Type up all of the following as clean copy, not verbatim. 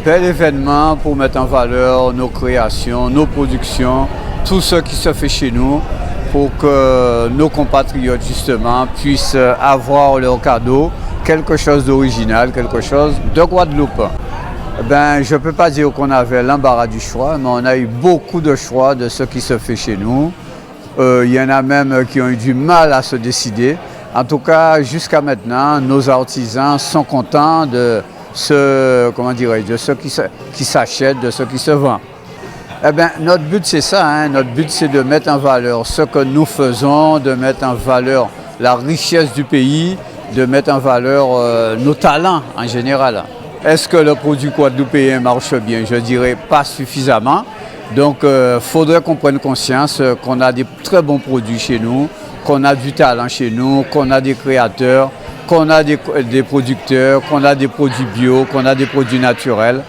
bel événement pour mettre en valeur nos créations, nos productions, tout ce qui se fait chez nous pour que nos compatriotes justement puissent avoir leur cadeau, quelque chose d'original, quelque chose de Guadeloupe. Je ne peux pas dire qu'on avait l'embarras du choix, mais on a eu beaucoup de choix de ce qui se fait chez nous. Il y en a même qui ont eu du mal à se décider. En tout cas, jusqu'à maintenant, nos artisans sont contents de ce qui s'achète, de ce qui se vend. Notre but, c'est ça. Notre but, c'est de mettre en valeur ce que nous faisons, de mettre en valeur la richesse du pays, de mettre en valeur nos talents en général. Est-ce que le produit guadeloupéen marche bien? Je dirais pas suffisamment. Donc, il faudrait qu'on prenne conscience qu'on a des très bons produits chez nous, qu'on a du talent chez nous, qu'on a des créateurs, qu'on a des producteurs, qu'on a des produits bio, qu'on a des produits naturels.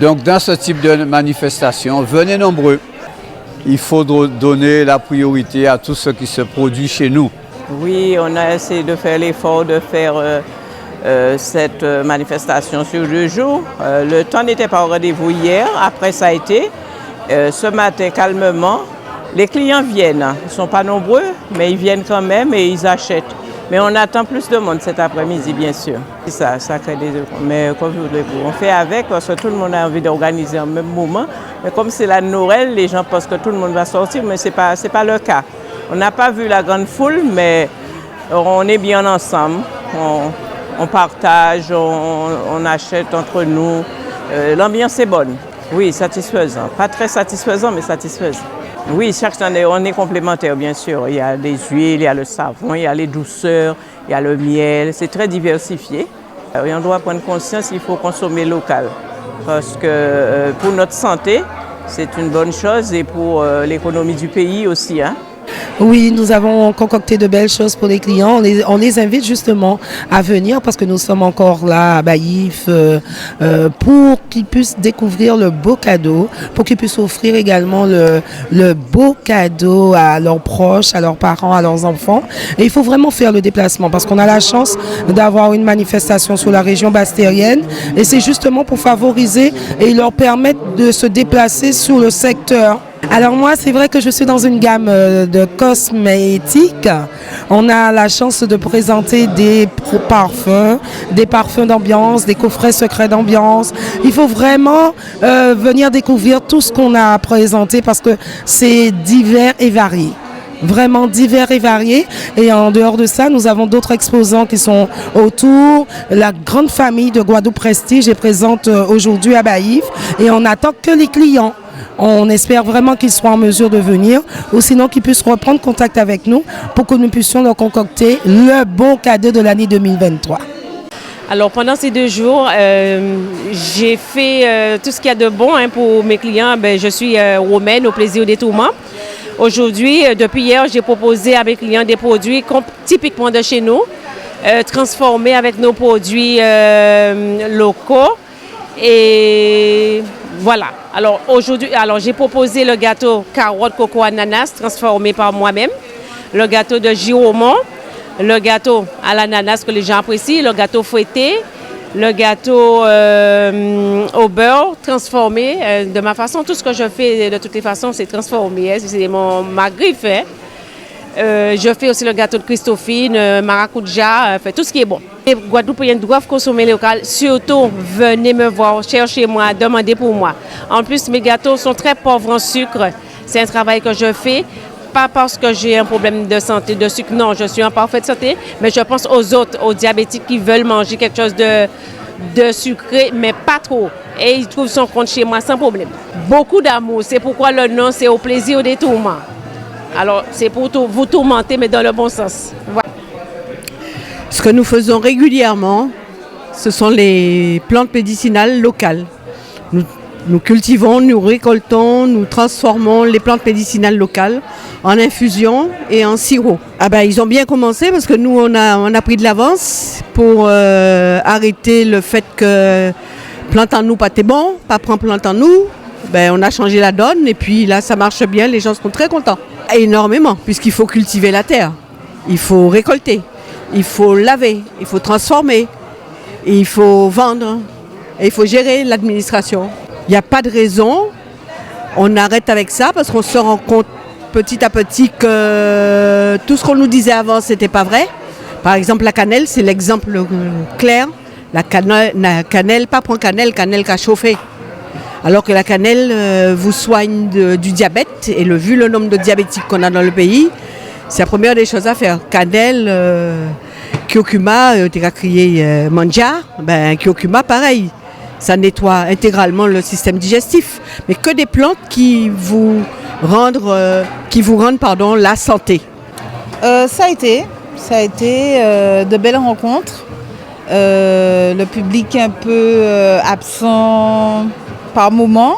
Donc, dans ce type de manifestation, venez nombreux. Il faut donner la priorité à tout ce qui se produit chez nous. Oui, on a essayé de faire l'effort de faire cette manifestation sur 2 jours. Le temps n'était pas au rendez-vous hier, après ça a été. Ce matin, calmement, les clients viennent. Ils ne sont pas nombreux, mais ils viennent quand même et ils achètent. Mais on attend plus de monde cet après-midi, bien sûr. Ça crée des... Mais comme je voudrais vous, on fait avec parce que tout le monde a envie d'organiser en même moment. Mais comme c'est la Noël, les gens pensent que tout le monde va sortir, mais ce n'est pas le cas. On n'a pas vu la grande foule, mais on est bien ensemble. On partage, on achète entre nous. L'ambiance est bonne. Oui, satisfaisant. Pas très satisfaisant, mais satisfaisant. Oui, chaque année, on est complémentaires, bien sûr. Il y a les huiles, il y a le savon, il y a les douceurs, il y a le miel. C'est très diversifié. Et on doit prendre conscience qu'il faut consommer local. Parce que pour notre santé, c'est une bonne chose et pour l'économie du pays aussi. Oui, nous avons concocté de belles choses pour les clients. On les invite justement à venir parce que nous sommes encore là à Baïf pour qu'ils puissent découvrir le beau cadeau, pour qu'ils puissent offrir également le beau cadeau à leurs proches, à leurs parents, à leurs enfants. Et il faut vraiment faire le déplacement parce qu'on a la chance d'avoir une manifestation sur la région bastérienne et c'est justement pour favoriser et leur permettre de se déplacer sur le secteur. Alors moi, c'est vrai que je suis dans une gamme de cosmétiques. On a la chance de présenter des parfums d'ambiance, des coffrets secrets d'ambiance. Il faut vraiment venir découvrir tout ce qu'on a présenté parce que c'est divers et varié. Vraiment divers et variés. Et en dehors de ça, nous avons d'autres exposants qui sont autour. La grande famille de Guadeloupe Prestige est présente aujourd'hui à Baïf et on n'attend que les clients. On espère vraiment qu'ils soient en mesure de venir ou sinon qu'ils puissent reprendre contact avec nous pour que nous puissions leur concocter le bon cadeau de l'année 2023. Alors pendant ces 2 jours, j'ai fait tout ce qu'il y a de bon pour mes clients. Je suis romaine au plaisir au détournement. Aujourd'hui, depuis hier, j'ai proposé à mes clients des produits typiquement de chez nous, transformés avec nos produits locaux. Et voilà. Alors aujourd'hui, j'ai proposé le gâteau carotte, coco, ananas transformé par moi-même, le gâteau de giromont, le gâteau à l'ananas que les gens apprécient, le gâteau fouetté, le gâteau au beurre transformé de ma façon. Tout ce que je fais de toutes les façons, c'est transformé. C'est ma griffe. Je fais aussi le gâteau de Christophine, maracuja, tout ce qui est bon. Les Guadeloupéens doivent consommer local. Surtout, venez me voir, cherchez-moi, demandez pour moi. En plus, mes gâteaux sont très pauvres en sucre. C'est un travail que je fais, pas parce que j'ai un problème de santé, de sucre. Non, je suis en parfaite santé, mais je pense aux autres, aux diabétiques qui veulent manger quelque chose de sucré, mais pas trop. Et ils trouvent son compte chez moi sans problème. Beaucoup d'amour, c'est pourquoi le nom, c'est au plaisir au détournement. Alors, c'est pour vous tourmenter, mais dans le bon sens. Voilà. Ce que nous faisons régulièrement, ce sont les plantes médicinales locales. Nous cultivons, nous récoltons, nous transformons les plantes médicinales locales en infusion et en sirop. Ils ont bien commencé parce que nous, on a pris de l'avance pour arrêter le fait que plante en nous, pas t'es bon, pas prendre plante en nous. On a changé la donne et puis là, ça marche bien, les gens sont très contents. Énormément, puisqu'il faut cultiver la terre, il faut récolter, il faut laver, il faut transformer, il faut vendre. et il faut gérer l'administration. Il n'y a pas de raison, on arrête avec ça parce qu'on se rend compte petit à petit que tout ce qu'on nous disait avant, ce n'était pas vrai. Par exemple, la cannelle, c'est l'exemple clair. La cannelle, pas prendre cannelle qu'à chauffer. Alors que la cannelle vous soigne du diabète, et vu le nombre de diabétiques qu'on a dans le pays, c'est la première des choses à faire. Cannelle, curcuma, tu as crié manja, curcuma pareil. Ça nettoie intégralement le système digestif. Mais que des plantes qui vous rendent la santé. Ça a été de belles rencontres. Le public un peu absent par moment,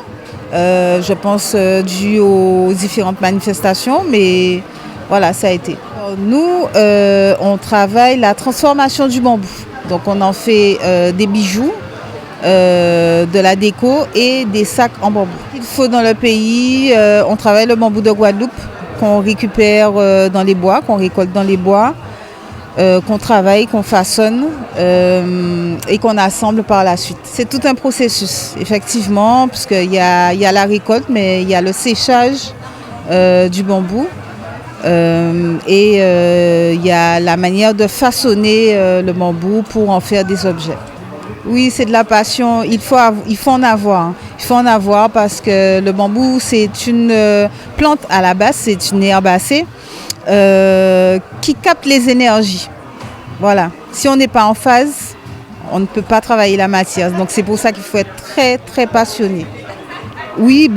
je pense dû aux différentes manifestations, mais voilà, ça a été. Nous, on travaille la transformation du bambou. Donc on en fait des bijoux, de la déco et des sacs en bambou. Il faut dans le pays, on travaille le bambou de Guadeloupe qu'on récupère dans les bois, qu'on récolte dans les bois, qu'on travaille, qu'on façonne et qu'on assemble par la suite. C'est tout un processus, effectivement, puisqu'il y a la récolte, mais il y a le séchage du bambou et il y a la manière de façonner le bambou pour en faire des objets. Oui, c'est de la passion, il faut en avoir. Il faut en avoir parce que le bambou, c'est une plante à la base, c'est une herbacée qui capte les énergies. Voilà. Si on n'est pas en phase, on ne peut pas travailler la matière. Donc c'est pour ça qu'il faut être très très passionné. Oui,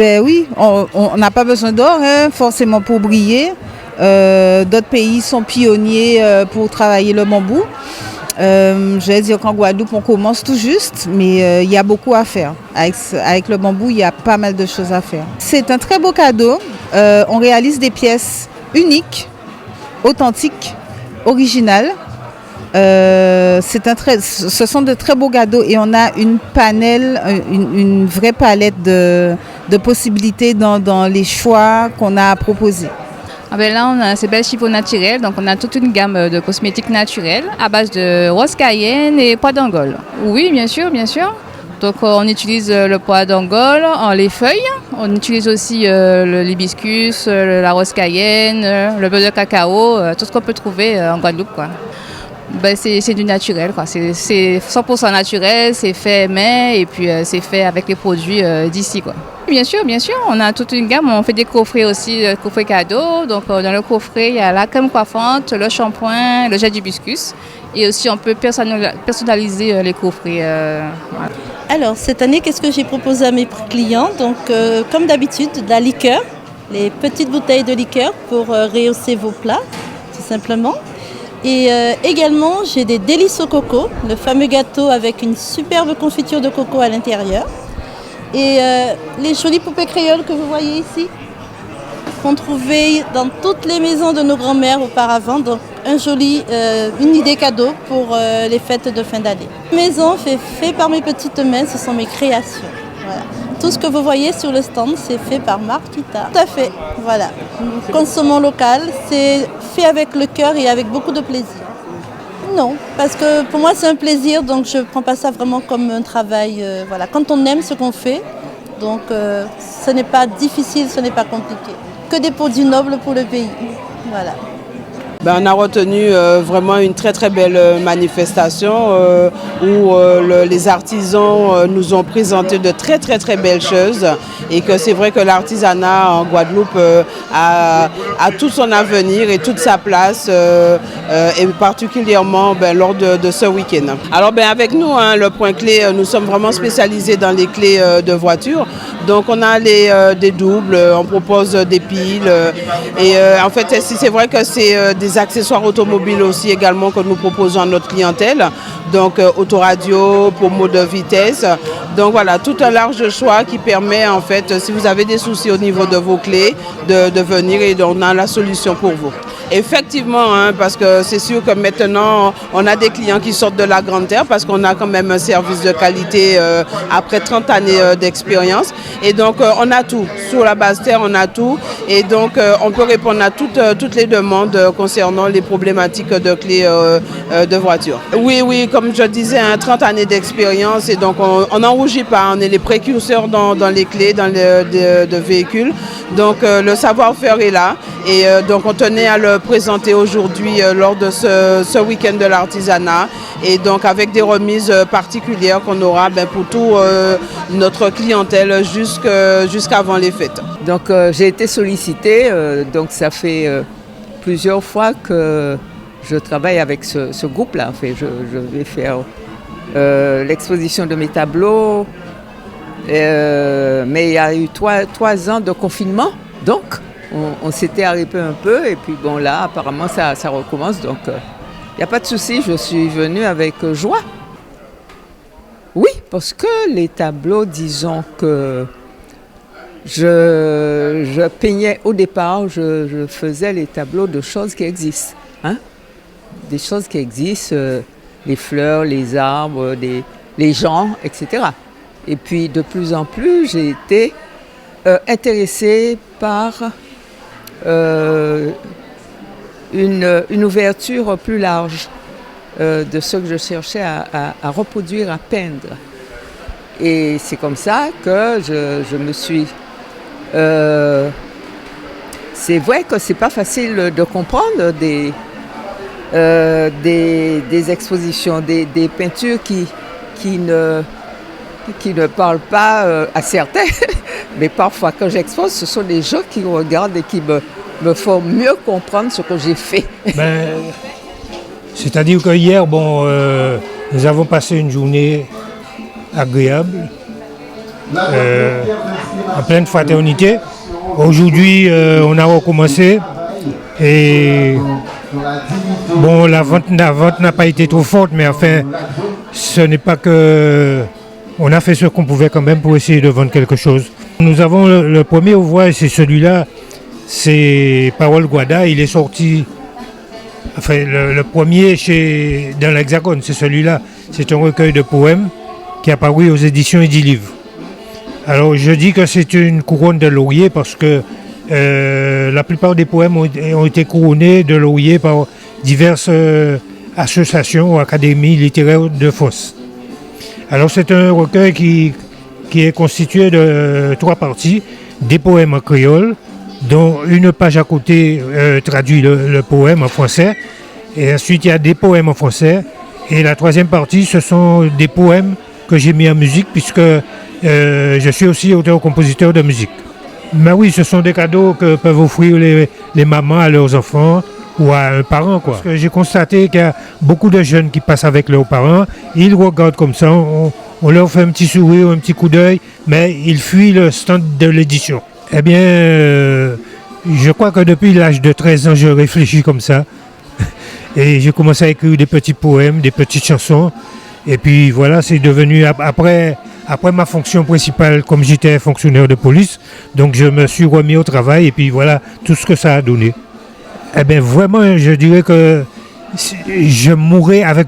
on n'a pas besoin d'or forcément pour briller. D'autres pays sont pionniers pour travailler le bambou. Je vais dire qu'en Guadeloupe, on commence tout juste, mais il y a beaucoup à faire. Avec le bambou, il y a pas mal de choses à faire. C'est un très beau cadeau. On réalise des pièces uniques, authentiques, originales. Ce sont de très beaux cadeaux et on a une vraie palette de possibilités dans les choix qu'on a à proposer. Là, on a ces belles chiffons naturels, donc on a toute une gamme de cosmétiques naturels à base de rose cayenne et pois d'Angole. Oui, bien sûr. Donc on utilise le pois d'Angole, les feuilles, on utilise aussi l'hibiscus, la rose cayenne, le beurre de cacao, tout ce qu'on peut trouver en Guadeloupe, quoi. C'est du naturel, quoi. C'est 100% naturel, c'est fait main et puis c'est fait avec les produits d'ici, quoi. Bien sûr, on a toute une gamme, on fait des coffrets aussi, coffrets cadeaux. Donc dans le coffret, il y a la crème coiffante, le shampoing, le gel d'hibiscus. Et aussi on peut personnaliser les coffrets. Alors cette année, qu'est-ce que j'ai proposé à mes clients? Donc comme d'habitude, de la liqueur, les petites bouteilles de liqueur pour rehausser vos plats, tout simplement. Et également, j'ai des délices au coco, le fameux gâteau avec une superbe confiture de coco à l'intérieur. Et les jolies poupées créoles que vous voyez ici, qu'on trouvait dans toutes les maisons de nos grands-mères auparavant. Donc une idée cadeau pour les fêtes de fin d'année. Maison fait par mes petites mains, ce sont mes créations. Voilà. Tout ce que vous voyez sur le stand, c'est fait par Marquita. Tout à fait, voilà. Nous consommons local, c'est fait avec le cœur et avec beaucoup de plaisir. Non, parce que pour moi c'est un plaisir, donc je ne prends pas ça vraiment comme un travail. Voilà. Quand on aime ce qu'on fait, donc ce n'est pas difficile, ce n'est pas compliqué. Que des produits nobles pour le pays. Voilà. On a retenu vraiment une très très belle manifestation où les artisans nous ont présenté de très très très belles choses et que c'est vrai que l'artisanat en Guadeloupe a tout son avenir et toute sa place et particulièrement lors de ce week-end. Alors avec nous, le point clé, nous sommes vraiment spécialisés dans les clés de voiture. Donc on a des doubles, on propose des piles et en fait c'est vrai que c'est des accessoires automobiles aussi également que nous proposons à notre clientèle. Donc autoradio, pommeau de vitesse. Donc voilà, tout un large choix qui permet en fait, si vous avez des soucis au niveau de vos clés, de venir et on a la solution pour vous. Effectivement, hein, parce que c'est sûr que maintenant, on a des clients qui sortent de la Grande Terre parce qu'on a quand même un service de qualité après 30 années d'expérience. Et donc, on a tout. Sur la base terre, on a tout. Et donc, on peut répondre à toutes les demandes concernant les problématiques de clés de voiture. Oui, comme je disais, 30 années d'expérience. Et donc, on n'en rougit pas. On est les précurseurs dans les clés, de véhicules. Donc, le savoir-faire est là. Et donc, on tenait à le présenter aujourd'hui lors de ce week-end de l'artisanat. Et donc, avec des remises particulières qu'on aura pour toute notre clientèle jusqu'avant les fêtes. Donc, j'ai été sollicitée. Donc, ça fait plusieurs fois que je travaille avec ce groupe-là. En fait, je vais faire l'exposition de mes tableaux. Mais il y a eu 3 ans de confinement. Donc, on s'était arrêté un peu. Et puis, bon, là, apparemment, ça recommence. Donc, il n'y a pas de souci. Je suis venue avec joie. Oui, parce que les tableaux, disons que je peignais au départ, je faisais les tableaux de choses qui existent. Hein? Des choses qui existent, les fleurs, les arbres, les gens, etc. Et puis de plus en plus, j'ai été intéressée par une ouverture plus large de ce que je cherchais à reproduire, à peindre. Et c'est comme ça que je me suis... c'est vrai que c'est pas facile de comprendre des expositions, des peintures qui ne parlent pas à certains, mais parfois quand j'expose, ce sont des gens qui regardent et qui me font mieux comprendre ce que j'ai fait. C'est-à-dire que hier, nous avons passé une journée agréable, en pleine fraternité. Aujourd'hui, on a recommencé et la vente n'a pas été trop forte, mais enfin, ce n'est pas que... On a fait ce qu'on pouvait quand même pour essayer de vendre quelque chose. Nous avons le premier ouvrage, c'est celui-là, c'est Parole Guada, il est sorti... Enfin, le premier dans l'Hexagone, c'est celui-là. C'est un recueil de poèmes qui est apparu aux éditions Edilivre. Alors, je dis que c'est une couronne de laurier parce que la plupart des poèmes ont été couronnés de laurier par diverses associations ou académies littéraires de Fos. Alors, c'est un recueil qui est constitué de 3 parties, des poèmes en créole, dont une page à côté traduit le poème en français, et ensuite il y a des poèmes en français, et la 3e partie, ce sont des poèmes que j'ai mis en musique, puisque je suis aussi auteur-compositeur de musique. Mais oui, ce sont des cadeaux que peuvent offrir les mamans à leurs enfants ou à un parent, quoi. Parce que j'ai constaté qu'il y a beaucoup de jeunes qui passent avec leurs parents, ils regardent comme ça, on leur fait un petit sourire, un petit coup d'œil, mais ils fuient le stand de l'édition. Eh bien, je crois que depuis l'âge de 13 ans, je réfléchis comme ça. Et j'ai commencé à écrire des petits poèmes, des petites chansons. Et puis voilà, c'est devenu, après ma fonction principale, comme j'étais fonctionnaire de police, donc je me suis remis au travail et puis voilà tout ce que ça a donné. Eh bien, vraiment, je dirais que je mourrais avec une